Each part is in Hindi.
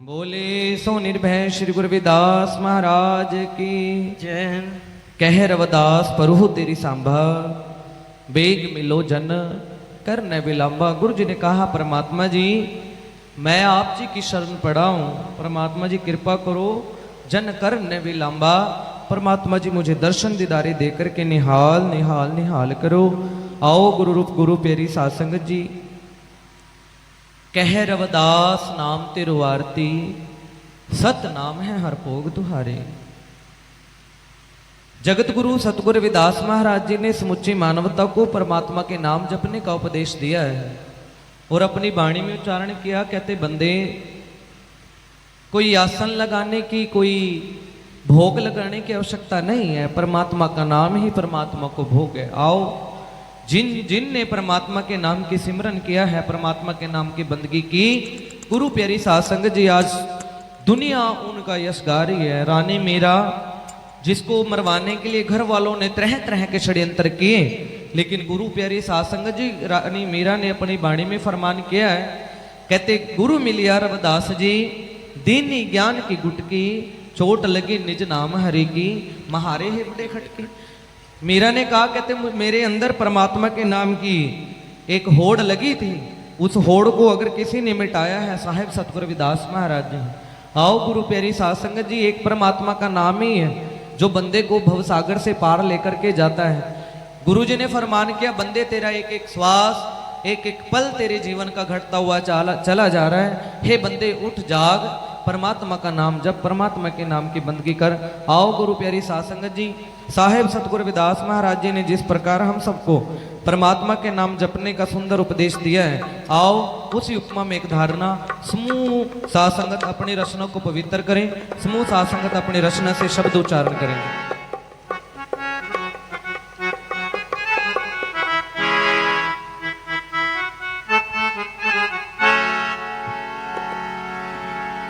बोले सो निर्भय श्री गुरु रविदास महाराज की जय। कह रविदास प्रभु तेरी सांभा बेग मिलो जन कर न विलंबा। गुरु जी ने कहा परमात्मा जी मैं आप जी की शरण पड़ा हूं, परमात्मा जी कृपा करो जन कर न विलंबा। परमात्मा जी मुझे दर्शन दीदारे देकर के निहाल निहाल निहाल करो। आओ गुरु रूप गुरु प्यारी साध संगत जी। कह रविदास नाम तेरो आरती सत नाम है हर भोग तुहारे। जगत गुरु सतगुरु रविदास महाराज जी ने समुची मानवता को परमात्मा के नाम जपने का उपदेश दिया है और अपनी वाणी में उच्चारण किया। कहते बंदे कोई आसन लगाने की, कोई भोग लगाने की आवश्यकता नहीं है, परमात्मा का नाम ही परमात्मा को भोग है। आओ जिन जिन ने परमात्मा के नाम की सिमरन किया है, परमात्मा के नाम की बंदगी की, गुरु प्यारी साध संगत जी आज दुनिया उनका यश गा रही है। रानी मीरा जिसको मरवाने के लिए घर वालों ने तरह तरह के षड्यंत्र किए, लेकिन गुरु प्यारी साध संगत जी रानी मीरा ने अपनी वाणी में फरमान किया है। कहते गुरु मिलिया रविदास जी दीनी ज्ञान की गुटकी, चोट लगी निज नाम हरि की, महारे है बड़े खटके। मीरा ने कहा कहते मेरे अंदर परमात्मा के नाम की एक होड़ लगी थी, उस होड़ को अगर किसी ने मिटाया है साहेब सतगुरु रविदास महाराज जी। आओ गुरु प्यारी साध संगत जी एक परमात्मा का नाम ही है जो बंदे को भवसागर से पार लेकर के जाता है। गुरु जी ने फरमान किया बंदे तेरा एक एक श्वास एक एक पल तेरे जीवन का घटता हुआ चला जा रहा है। हे बंदे उठ जाग, परमात्मा का नाम जप, परमात्मा के नाम की बंदगी कर। आओ गुरु प्यारी साध संगत जी साहेब सतगुरु रविदास महाराज जी ने जिस प्रकार हम सबको परमात्मा के नाम जपने का सुंदर उपदेश दिया है, आओ उसी उपमा में एक धारणा समूह साध संगत अपनी रचना को पवित्र करें। समूह साध संगत अपनी रचना से शब्द उच्चारण करेंगे।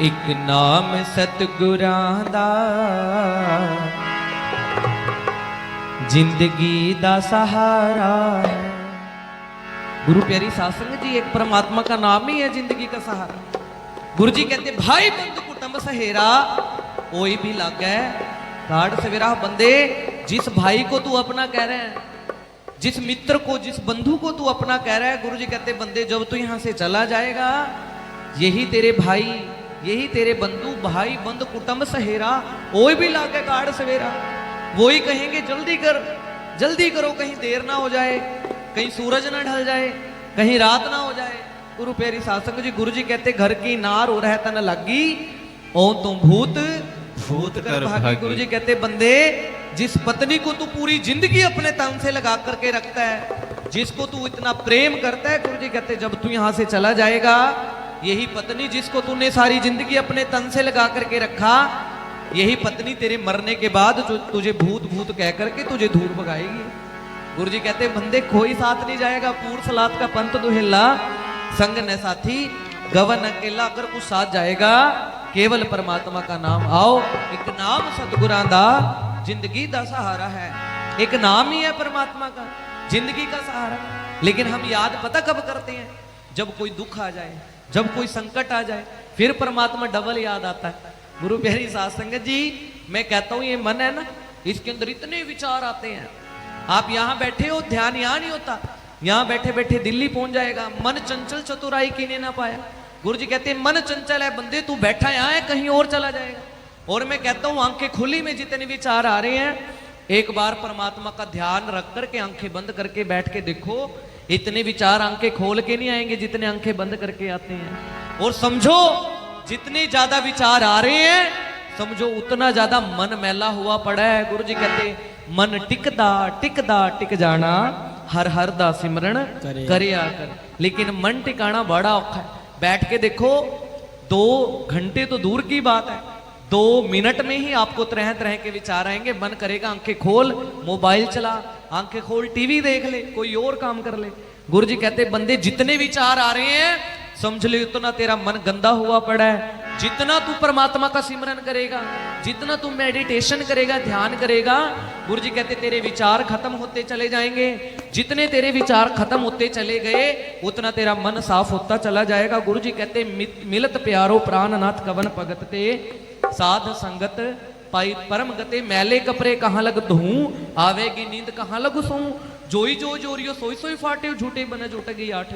एक नाम सतगुरां दा जिंदगी दा सहारा है। गुरु प्यारी साध संगत जी एक परमात्मा का नाम ही है जिंदगी का सहारा। गुरु जी कहते भाई बंधु कुटुंब सहेरा कोई भी लग है काट सवेरा। बंदे जिस भाई को तू अपना कह रहे हैं, जिस मित्र को, जिस बंधु को तू अपना कह रहा है, गुरु जी कहते बंदे जब तू यहां से चला जाएगा यही तेरे भाई, यही तेरे बंधु, भाई बंद कुटुंब सहेरा कोई भी लागे काट सवेरा। वही कहेंगे जल्दी कर, जल्दी करो, कहीं देर ना हो जाए, कहीं सूरज ना ढल जाए, कहीं रात ना हो जाए। गुरु प्यारी साध संगत जी गुरु जी कहते घर की नार हो रहा तन लगी ओ तुम भूत भूत कर भागी। गुरु जी कहते बंदे जिस पत्नी को तू पूरी जिंदगी अपने तन से लगा करके रखता है, जिसको तू इतना प्रेम करता है, गुरु जी कहते जब तू यहां से चला जाएगा यही पत्नी जिसको तूने सारी जिंदगी अपने तन से लगा करके रखा, यही पत्नी तेरे मरने के बाद जो तुझे भूत भूत कह करके तुझे दूर भगाएगी। गुरु जी कहते बंदे कोई साथ नहीं जाएगा, पूर सलात का पंथ दुहिल्ला संग न साथी गवन अकेला। अगर कुछ साथ जाएगा केवल परमात्मा का नाम। आओ एक नाम सतगुरां दा जिंदगी दा सहारा है। एक नाम ही है परमात्मा का जिंदगी का सहारा। लेकिन हम याद पता कब करते हैं? जब कोई दुख आ जाए, जब कोई संकट आ जाए, फिर परमात्मा डबल याद आता है। गुरु प्यारी साध संगत जी मैं कहता हूं ये मन है ना, इसके अंदर इतने विचार आते हैं। आप यहां बैठे हो ध्यान यहां नहीं होता, यहां बैठे बैठे दिल्ली पहुंच जाएगा। मन चंचल चतुराई कीने ना पाया। गुरु जी कहते हैं मन चंचल है बंदे, तू बैठा यहां है कहीं और चला जाएगा। और मैं कहता हूं आंखें खुली में जितने विचार आ रहे हैं, एक बार परमात्मा का ध्यान रख करके आंखें बंद करके बैठ के देखो, इतने विचार आंखें खोल के नहीं आएंगे जितने आंखें बंद करके आते हैं। और समझो जितने ज्यादा विचार आ रहे हैं समझो उतना ज्यादा मन मैला हुआ पड़ा है। गुरु जी कहते मन टिकदा टिकदा टिक जाना हर हर दा सिमरन करिया कर। लेकिन मन टिकाना बड़ा औखा है। बैठ के देखो 2 घंटे तो दूर की बात है, 2 मिनट में ही आपको तरह तरह के विचार आएंगे। मन करेगा आंखें खोल मोबाइल चला, आंखें खोल टीवी देख ले, कोई और काम कर ले। गुरु जी कहते बंदे जितने विचार आ रहे हैं समझ ले उतना तेरा मन गंदा हुआ पड़ा है। जितना तू परमात्मा का सिमरन करेगा, जितना तू मेडिटेशन करेगा, ध्यान करेगा, गुरु जी कहते तेरे विचार खत्म होते चले जाएंगे। जितने तेरे विचार खत्म होते चले गए उतना तेरा मन साफ होता चला जाएगा। गुरु जी कहते मिलत प्यारो प्राणनाथ कवन भगत ते, साध संगत पाई परम गते, मैले कपरे कहाँ लग धूं, आवेगी नींद कहाँ लग सोऊं, जोई जो जोरियो सोई सोई फाटे, झूठे बने झूठ गई आठ।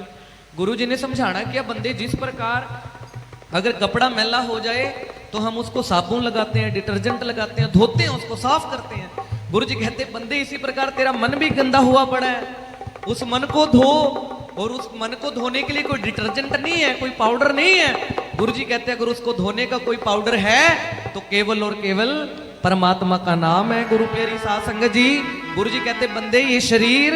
गुरु जी ने समझाना कि बंदे जिस प्रकार अगर कपड़ा मैला हो जाए तो हम उसको साबुन लगाते हैं, डिटर्जेंट लगाते हैं, धोते हैं, उसको साफ करते हैं। गुरु जी कहते बंदे इसी प्रकार तेरा मन भी गंदा हुआ पड़ा है, उस मन को धो। और उस मन को धोने के लिए कोई डिटर्जेंट नहीं है, कोई पाउडर नहीं है। गुरु जी कहते अगर उसको धोने का कोई पाउडर है तो केवल और केवल परमात्मा का नाम है। गुरु प्यारी साध संगत जी, गुरु जी कहते बंदे ये शरीर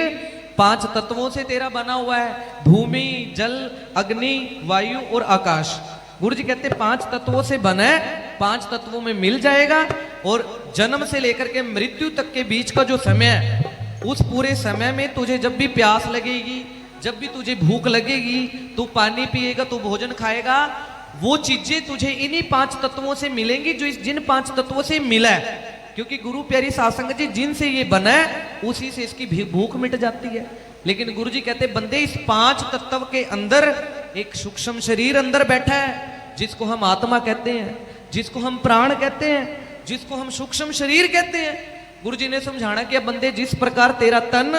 5 तत्वों से तेरा बना हुआ है, भूमि, जल, अग्नि, वायु और आकाश। गुरु जी कहते 5 तत्वों से बना है, 5 तत्वों में मिल जाएगा। और जन्म से लेकर के मृत्यु तक के बीच का जो समय है, उस पूरे समय में तुझे जब भी प्यास लगेगी, जब भी तुझे भूख लगेगी, तू पानी पिएगा, तू भोजन खाएगा, वो चीजें तुझे इन्हीं 5 तत्वों से मिलेंगी जो जिन 5 तत्वों से मिला है। क्योंकि गुरु प्यारी साध संगत जी जिनसे ये बना है उसी से इसकी भूख मिट जाती है। लेकिन गुरु जी कहते बंदे इस 5 तत्व के अंदर एक सूक्ष्म शरीर अंदर बैठा है, जिसको हम आत्मा कहते हैं, जिसको हम प्राण कहते हैं, जिसको हम सूक्ष्म शरीर कहते हैं। गुरु जी ने समझाना कि बंदे जिस प्रकार तेरा तन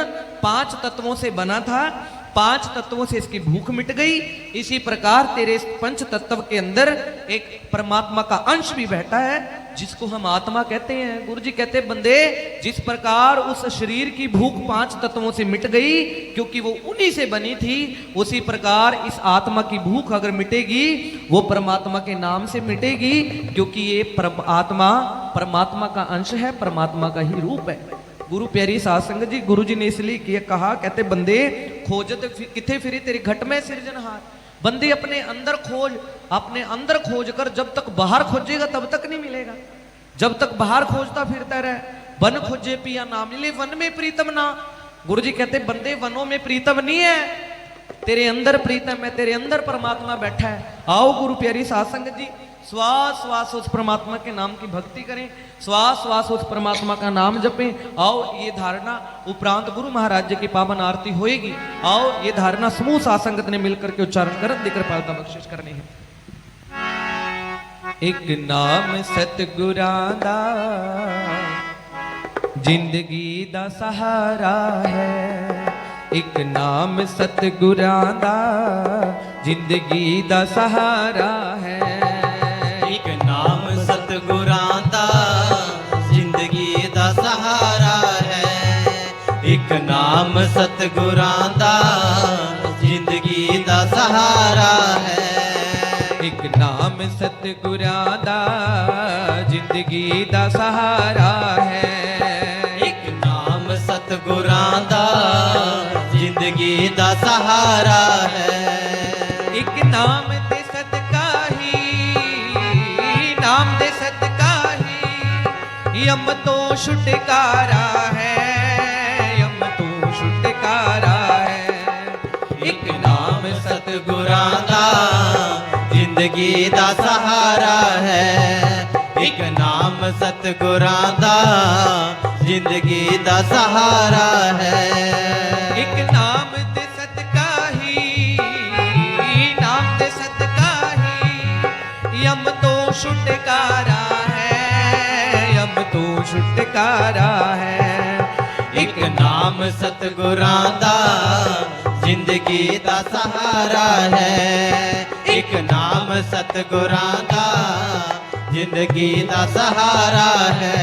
5 तत्वों से बना था, 5 तत्वों से इसकी भूख मिट गई, इसी प्रकार तेरे इस 5 तत्व के अंदर एक परमात्मा का अंश भी बैठा है, जिसको हम आत्मा कहते हैं। गुरु जी कहते बंदे जिस प्रकार उस शरीर की भूख 5 तत्वों से मिट गई, क्योंकि वो उन्हीं से बनी थी, उसी प्रकार इस आत्मा की भूख अगर मिटेगी वो परमात्मा के नाम से मिटेगी। क्योंकि ये आत्मा परमात्मा का अंश है, परमात्मा का ही रूप है। गुरु प्यारी साध संगत जी, गुरु जी ने इसलिए कहा, कहते बंदे खोजत किथे फिरी तेरी घट में सिरजनहार। बंदे अपने अंदर खोज, अपने अंदर खोज कर, जब तक बाहर खोजेगा तब तक नहीं मिलेगा। जब तक बाहर खोजता फिरता रहे, वन खोजे पिया ना मिले, वन में प्रीतम ना। गुरु जी कहते बंदे वनों में प्रीतम नहीं है, तेरे अंदर प्रीतम है, तेरे अंदर परमात्मा बैठा है। आओ गुरु प्यारी साध संगत जी, श्वास श्वास उस परमात्मा के नाम की भक्ति करें, श्वास श्वास उस परमात्मा का नाम जपें। आओ ये धारणा उपरांत गुरु महाराज जी की पावन आरती होएगी। आओ ये धारणा समूह साध संगत ने मिलकर के उच्चारण कर दी कृपालता बख्शिश करनी है। एक नाम सतगुरां दा जिंदगी दा सहारा है, एक नाम सतगुरां दा जिंदगी दा सहारा है। एक नाम सतगुरां दा जिंदगी दा सहारा है, एक नाम सतगुरां दा जिंदगी दा सहारा है। एक नाम सतगुरां दा जिंदगी दा सहारा है, एक नाम सतगुरां दा जिंदगी दा सहारा है। एक नाम दे सदका ही, नाम दे सदका ही यम तो छुटकारा है, यम तो छुटकारा है। एक नाम सतगुरां दा जिंदगी दा सहारा है, एक नाम सतगुरां दा जिंदगी दा सहारा है। एक नाम दे सदका ही, नाम दे सदका ही यम तो छुटकारा है, यम तो छुटकारा है। एक नाम सतगुरां दा जिंदगी दा सहारा है, एक नाम सतगुरां दा जिंदगी दा सहारा है।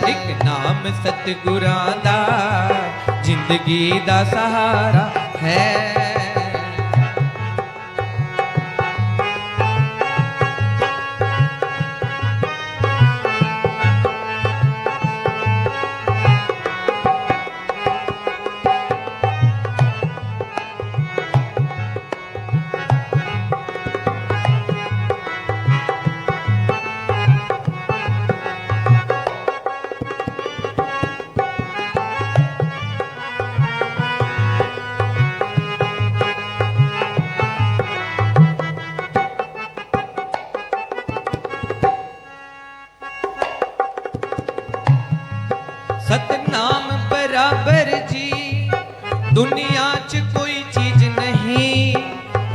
एक नाम सतगुरां दा जिंदगी दा सहारा है। दुनिया च कोई चीज नहीं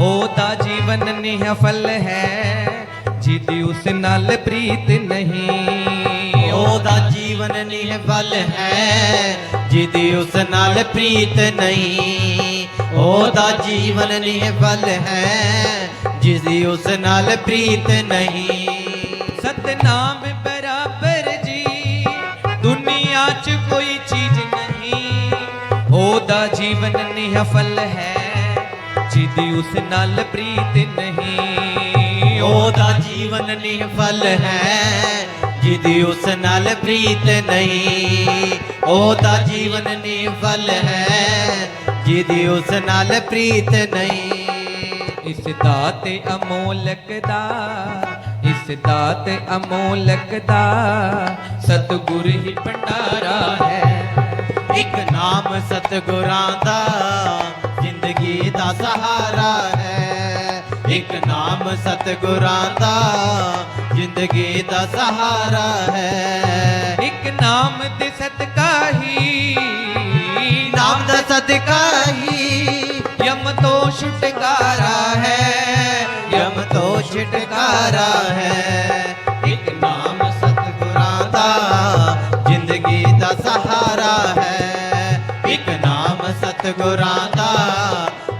ओदा जीवन निहफल है जिदी उस नाल प्रीत नहीं ओदा जीवन निहफल है जिदी उस नाल प्रीत नहीं ओदा जीवन निहफल है जिदी उस नाल प्रीत नहीं सतनाम बराबर जी दुनिया च कोई चीज नहीं ओदा जीवन निहफल है जिदी उस नाल प्रीत नहीं ओदा जीवन निहफल है जिदी उस नाल प्रीत नहीं ओदा जीवन निहफल है जिदी उस नाल प्रीत नहीं इस दाते अमोलक दा इस दाते अमोलक दा सतगुर ही भंडारा है एक नाम सतगुरां दा जिंदगी दा सहारा है एक नाम सतगुरां दा जिंदगी दा सहारा है एक नाम दे सदका ही नाम दा सदका ही यम तो छुटकारा है यम तो छुटकारा है एक नाम सतगुरां दा जिंदगी दा सहारा है एक नाम सतगुरां दा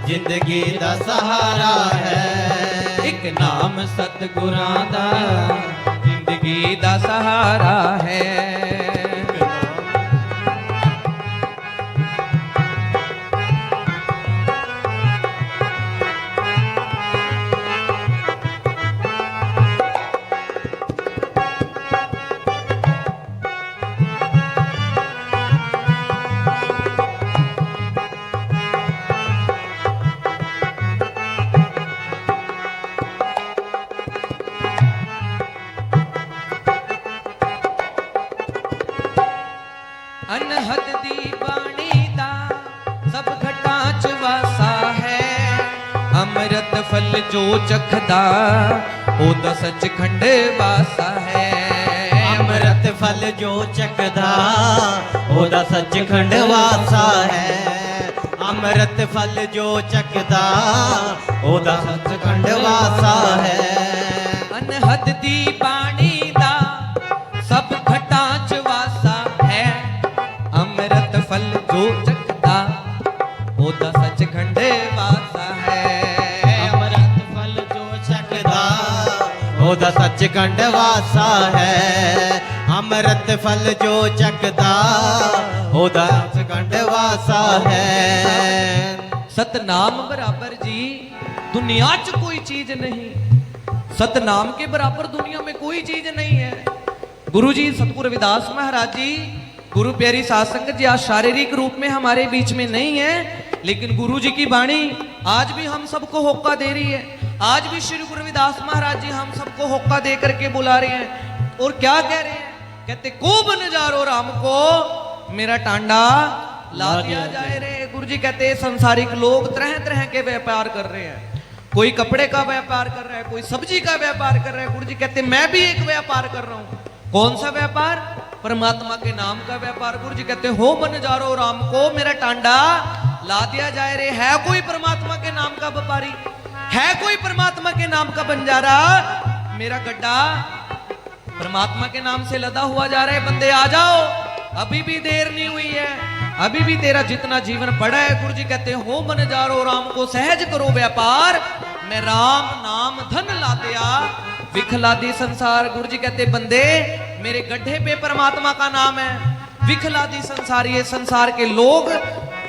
जिंदगी दा सहारा है एक नाम सतगुरां दा जिंदगी दा सहारा है अनहद दी बाणी दा सब घटां च वासा है अमृत फल जो चखदा ओदा सचखंड वासा है अमृत फल जो चखदा ओदा सचखंड वासा है अमृत फल जो चखदा ओदा सचखंड वासा है अनहद दी बाणी दा सब घटां च वासा है अमृत फल जो चखदा ओदा सचखंड वासा है अमृत फल जो चखदा ओदा सचखंड वासा है अमृत फल जो चखदा ओदा सचखंड वासा है सतनाम बराबर जी दुनिया च कोई चीज नहीं सतनाम के बराबर दुनिया में कोई चीज नहीं है गुरु जी सतगुरु रविदास महाराज जी गुरु प्यारी साध संगत जी आज शारीरिक रूप में हमारे बीच में नहीं है लेकिन गुरु जी की वाणी आज भी हम सबको होक्का दे रही है आज भी श्री गुरु रविदास महाराज जी हम सबको होक्का दे करके बुला रहे हैं और क्या कह रहे हैं कहते को बन जारो राम को मेरा टांडा ला दिया जाए रे गुरु जी कहते हैं संसारिक लोग तरह तरह के व्यापार कर रहे हैं कोई कपड़े का व्यापार कर रहा है कोई सब्जी का व्यापार कर रहा है गुरु जी कहते हैं मैं भी एक व्यापार कर रहा हूं कौन सा व्यापार परमात्मा के नाम का व्यापार गुरु जी कहते हो बन जा रो राम को मेरा टांडा ला दिया जाए रे है कोई परमात्मा के नाम का व्यापारी है कोई परमात्मा के नाम का बंजारा मेरा गड्ढा परमात्मा के नाम से लदा हुआ जा रहा है बंदे आ जाओ अभी भी देर नहीं हुई है अभी भी तेरा जितना जीवन पड़ा है गुरु जी कहते हो मन जा रो राम को सहज करो व्यापार मैं राम नाम धन ला दिया विखला दी संसार गुरु जी कहते बंदे मेरे गड्ढे पे परमात्मा का नाम है विखला दी संसार ये संसार के लोग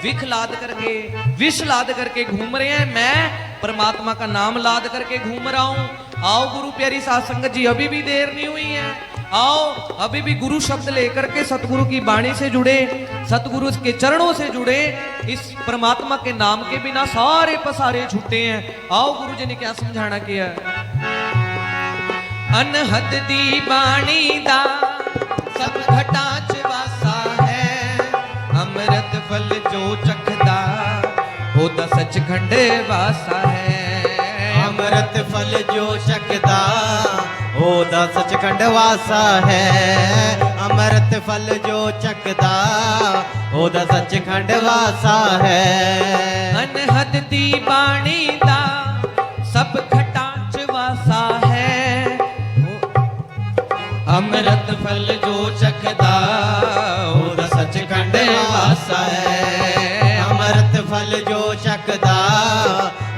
विख लाद करके विष लाद करके घूम रहे हैं मैं परमात्मा का नाम लाद करके घूम रहा हूं आओ गुरु प्यारी साध संगत जी अभी भी देर नहीं हुई है आओ अभी भी गुरु शब्द लेकर के सतगुरु की वाणी से जुड़े सतगुरु के चरणों से जुड़े इस परमात्मा के नाम के बिना सारे पसारे छूटे हैं आओ गुरु जी ने क्या समझाना किया अनहद दी बाणी दा सब घटा च वासा है अमृत फल जो चखदा ओदा सचखंड वासा है अमृत फल जो चखदा ओदा सचखंड वासा है ਅੰਮ੍ਰਿਤ ਫਲ ਜੋ ਚੱਕਦਾ ਉਹਦਾ ਸੱਚਖੰਡ ਵਾਸਾ ਹੈ। ਅਨਹਦ ਦੀ ਬਾਣੀ ਦਾ ਸਭ ਖਟਾਂ ਚ ਵਾਸਾ ਹੈ। ਅੰਮ੍ਰਿਤ ਫਲ ਜੋ ਚੱਖਦਾ ਉਹਦਾ ਸੱਚਖੰਡ ਵਾਸਾ ਹੈ। ਅੰਮ੍ਰਿਤ ਫਲ ਜੋ ਚੱਕਦਾ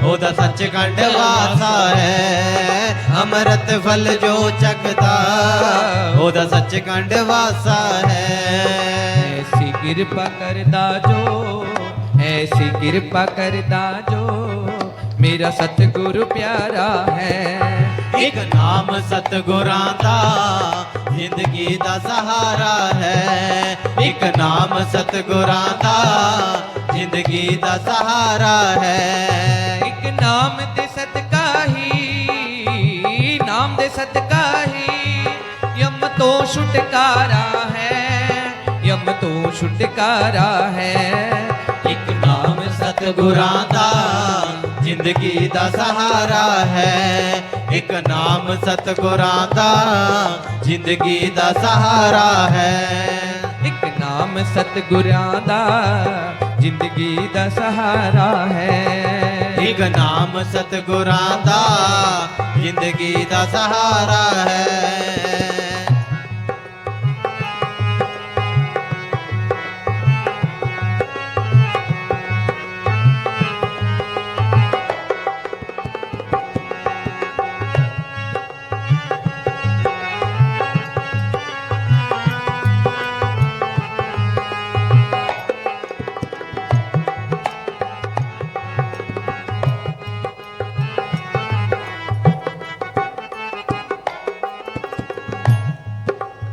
ਉਹਦਾ ਸੱਚਖੰਡ ਵਾਸਾ ਹੈ। ਅੰਮ੍ਰਿਤ ਫਲ ਜੋ ਚੱਕਦਾ ਉਹਦਾ ਸੱਚਖੰਡ ਵਾਸਾ ਹੈ। ਐਸੀ ਕਿਰਪਾ ਕਰਦਾ ਜੋ, ਐਸੀ ਕਿਰਪਾ ਕਰਦਾ ਜੋ ਮੇਰਾ ਸਤਿਗੁਰੂ ਪਿਆਰਾ ਹੈ। ਇੱਕ ਨਾਮ ਸਤਿਗੁਰਾਂ ਦਾ ਜ਼ਿੰਦਗੀ ਦਾ ਸਹਾਰਾ ਹੈ। ਇੱਕ ਨਾਮ ਸਤਿਗੁਰਾਂ ਦਾ ਜ਼ਿੰਦਗੀ ਦਾ ਸਹਾਰਾ ਹੈ। ਇੱਕ ਨਾਮ ਦੇ ਸਦਕਾ ਹੀ, ਨਾਮ ਦੇ ਸਦਕਾ ਹੀ ਯਮ ਤੋਂ ਛੁਟਕਾਰਾ ਹੈ, ਯਮ ਤੋਂ ਛੁਟਕਾਰਾ ਹੈ। ਇੱਕ ਨਾਮ ਸਤਿਗੁਰਾਂ ਦਾ ਜ਼ਿੰਦਗੀ ਦਾ ਸਹਾਰਾ ਹੈ। ਇੱਕ ਨਾਮ ਸਤਿਗੁਰਾਂ ਦਾ ਜ਼ਿੰਦਗੀ ਦਾ ਸਹਾਰਾ ਹੈ। ਇੱਕ ਨਾਮ ਸਤਿਗੁਰਾਂ ਦਾ ਜ਼ਿੰਦਗੀ ਦਾ ਸਹਾਰਾ ਹੈ। ਇੱਕ ਨਾਮ ਸਤਿਗੁਰਾਂ ਦਾ ਜ਼ਿੰਦਗੀ ਦਾ ਸਹਾਰਾ ਹੈ।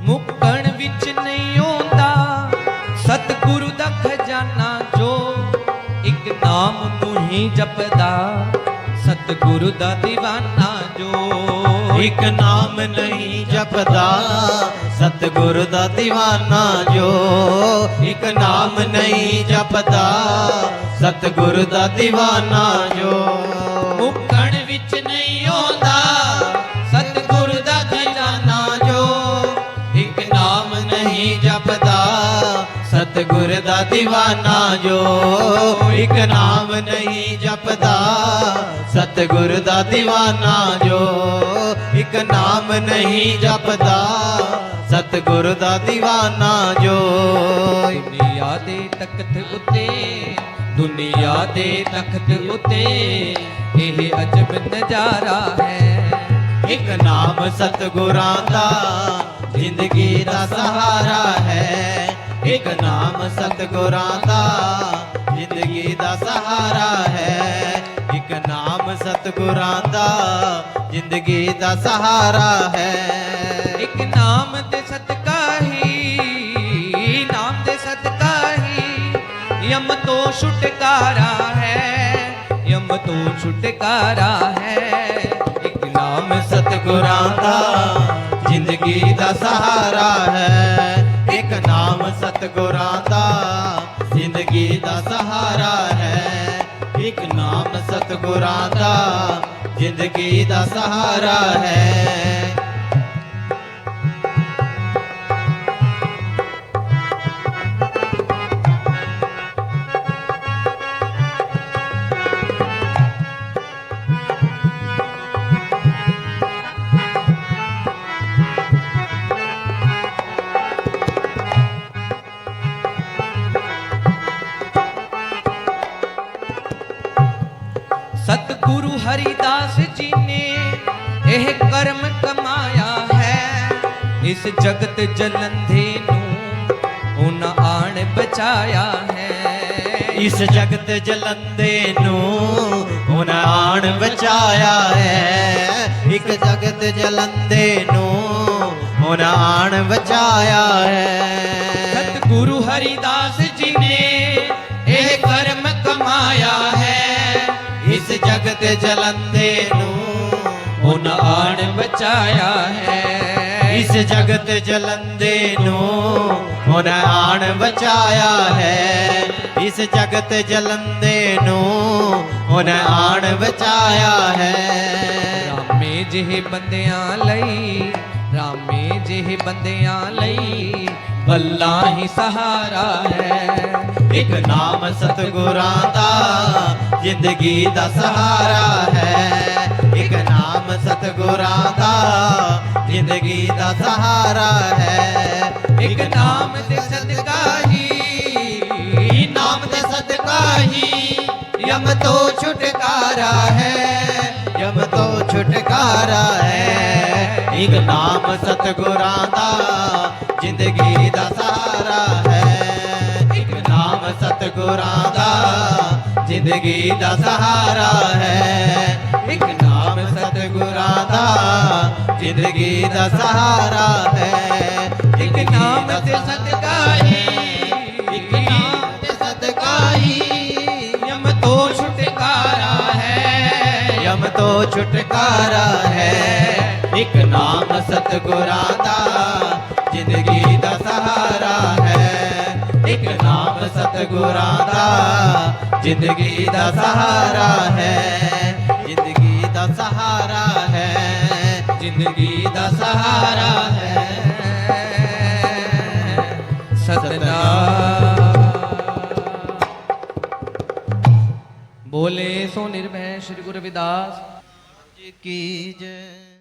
ਮੁੱਕਣ ਵਿੱਚ ਨਹੀਂ ਆਉਂਦਾ ਸਤਿਗੁਰੂ ਦਾ ਖਜ਼ਾਨਾ ਜੋ ਇੱਕ ਨਾਮ ਨੂੰ ਹੀ ਜਪਦਾ ਸਤਿਗੁਰੂ ਦਾ ਦੀਵਾਨਾ ਜੋ। ਇੱਕ ਨਾਮ ਨਹੀਂ ਜਪਦਾ ਸਤਿਗੁਰ ਦਾ ਦੀਵਾਨਾ ਜੋ। ਇੱਕ ਨਾਮ ਨਹੀਂ ਜਪਦਾ ਸਤਿਗੁਰ ਦਾ ਦੀਵਾਨਾ ਜੋ। ਮੁੱਕਣ ਵਿੱਚ ਨਹੀਂ ਆਉਂਦਾ ਸਤਿਗੁਰੂ ਦਾ ਖਜ਼ਾਨਾ ਜੋ ਇੱਕ ਨਾਮ ਨਹੀਂ ਜਪਦਾ ਸਤਿਗੁਰ ਦਾ ਦੀਵਾਨਾ ਜੋ। ਇੱਕ ਨਾਮ ਨਹੀਂ ਜਪਦਾ ਸਤਿਗੁਰ ਦਾ ਦੀਵਾਨਾ ਜੋ। ਇੱਕ ਨਾਮ ਨਹੀਂ ਜਪਦਾ ਸਤਿਗੁਰ ਦਾ ਦੀਵਾਨਾ ਜੋ। ਦੁਨੀਆ ਦੇ ਤਖਤ ਉੱਤੇ, ਦੁਨੀਆ ਦੇ ਤਖਤ ਉੱਤੇ ਇਹ ਅਜਬ ਨਜ਼ਾਰਾ ਹੈ। ਇੱਕ ਨਾਮ ਸਤਿਗੁਰਾਂ ਦਾ ਜ਼ਿੰਦਗੀ ਦਾ ਸਹਾਰਾ ਹੈ। ਇੱਕ ਨਾਮ ਸਤਿਗੁਰਾਂ ਦਾ ਜ਼ਿੰਦਗੀ ਦਾ ਸਹਾਰਾ ਹੈ। ਇੱਕ ਨਾਮ ਸਤਿਗੁਰਾਂ ਦਾ ਜ਼ਿੰਦਗੀ ਦਾ ਸਹਾਰਾ ਹੈ। ਇੱਕ ਨਾਮ ਦੇ ਸਦਕਾ ਹੀ, ਨਾਮ ਦੇ ਸਦਕਾ ਹੀ ਯਮ ਤੋਂ ਛੁਟਕਾਰਾ ਹੈ, ਯਮ ਤੋਂ ਛੁਟਕਾਰਾ ਹੈ। ਇੱਕ ਨਾਮ ਸਤਿਗੁਰਾਂ ਦਾ ਜ਼ਿੰਦਗੀ ਦਾ ਸਹਾਰਾ ਹੈ। ਇੱਕ ਨਾਮ ਸਤਿਗੁਰਾਂ ਦਾ ਜ਼ਿੰਦਗੀ ਦਾ ਸਹਾਰਾ ਹੈ। ਇੱਕ ਨਾਮ ਸਤਿਗੁਰਾਂ ਦਾ ਜ਼ਿੰਦਗੀ ਦਾ ਸਹਾਰਾ ਹੈ। ਸਤਿਗੁਰੂ ਹਰੀਦਾਸ ਜੀ ਨੇ ਇਹ ਕਰਮ ਕਮਾਇਆ ਹੈ। ਇਸ ਜਗਤ ਜਲੰਧੇ ਨੂੰ ਉਹਨਾਂ ਆਣ ਬਚਾਇਆ ਹੈ। ਇਸ ਜਗਤ ਜਲੰਦੇ ਨੂੰ ਉਹਨਾਂ ਆਣ ਬਚਾਇਆ ਹੈ। ਇੱਕ ਜਗਤ ਜਲੰਦੇ ਨੂੰ ਉਹਨਾਂ ਆਣ ਬਚਾਇਆ ਹੈ। ਸਤਿਗੁਰੂ ਹਰੀਦਾਸ ਜੀ ਨੇ ਇਹ ਕਰਮ ਕਮਾਇਆ ਹੈ। ਇਸ ਜਗਤ ਜਲੰਦੇ ਨੂੰ ਉਹਨਾਂ ਆਣ ਬਚਾਇਆ ਹੈ। ਇਸ ਜਗਤ ਜਲੰਦੇ ਨੂੰ ਉਹਨਾਂ ਆਣ ਬਚਾਇਆ ਹੈ। ਇਸ ਜਗਤ ਜਲੰਦੇ ਨੂੰ ਉਹਨਾਂ ਆਣ ਬਚਾਇਆ ਹੈ। ਰਾਮੇ ਜਿਹੇ ਬੰਦਿਆਂ ਲਈ, ਰਾਮੇ ਜਿਹੇ ਬੰਦਿਆਂ ਲਈ ਬੱਲਾ ਹੀ ਸਹਾਰਾ ਹੈ। ਇੱਕ ਨਾਮ ਸਤਿਗੁਰਾਂ ਦਾ ਜ਼ਿੰਦਗੀ ਦਾ ਸਹਾਰਾ ਹੈ। ਇੱਕ ਨਾਮ ਸਤਿਗੁਰਾਂ ਦਾ ਜ਼ਿੰਦਗੀ ਦਾ ਸਹਾਰਾ ਹੈ। ਇੱਕ ਨਾਮ ਦੇ ਸਦਕਾ ਹੀ ਨਾਮ ਦੇ ਸਦਕਾ ਹੀ ਯਮ ਤੋਂ ਛੁਟਕਾਰਾ ਹੈ। ਯਮ ਤੋਂ ਛੁਟਕਾਰਾ ਹੈ। ਇੱਕ ਨਾਮ ਸਤਿਗੁਰਾਂ ਦਾ ਜ਼ਿੰਦਗੀ ਦਾ ਸਹਾਰਾ ਹੈ। ਇੱਕ ਨਾਮ ਸਤਿਗੁਰਾਂ ਦਾ ਜ਼ਿੰਦਗੀ ਦਾ ਸਹਾਰਾ ਹੈ। ਇੱਕ ਨਾਮ ਸਤਿਗੁਰਾਂ ਦਾ ਜ਼ਿੰਦਗੀ ਦਾ ਸਹਾਰਾ ਹੈ। ਇੱਕ ਨਾਮ ਦੇ ਸਦਕਾ ਹੀ ਇੱਕ ਨਾਮ ਦੇ ਸਦਕਾ ਹੀ ਯਮ ਤੋਂ ਛੁਟਕਾਰਾ ਹੈ। ਯਮ ਤੋਂ ਛੁਟਕਾਰਾ ਹੈ। ਇੱਕ ਨਾਮ ਸਤਿਗੁਰਾਂ ਦਾ ਜ਼ਿੰਦਗੀ ਦਾ ਸਹਾਰਾ ਹੈ। ਇੱਕ ਨਾਮ ਸਤਿਗੁਰਾਂ ਦਾ ਜ਼ਿੰਦਗੀ ਦਾ ਸਹਾਰਾ ਹੈ। ਜ਼ਿੰਦਗੀ ਦਾ ਸਹਾਰਾ ਹੈ। ਜ਼ਿੰਦਗੀ ਦਾ ਸਹਾਰਾ ਹੈ। ਸਤਨਾਮ ਬੋਲੇ ਸੋ ਨਿਰਭੈ ਸ੍ਰੀ ਗੁਰੂ ਰਵਿਦਾਸ ਜੀ ਕੀ ਜੈ।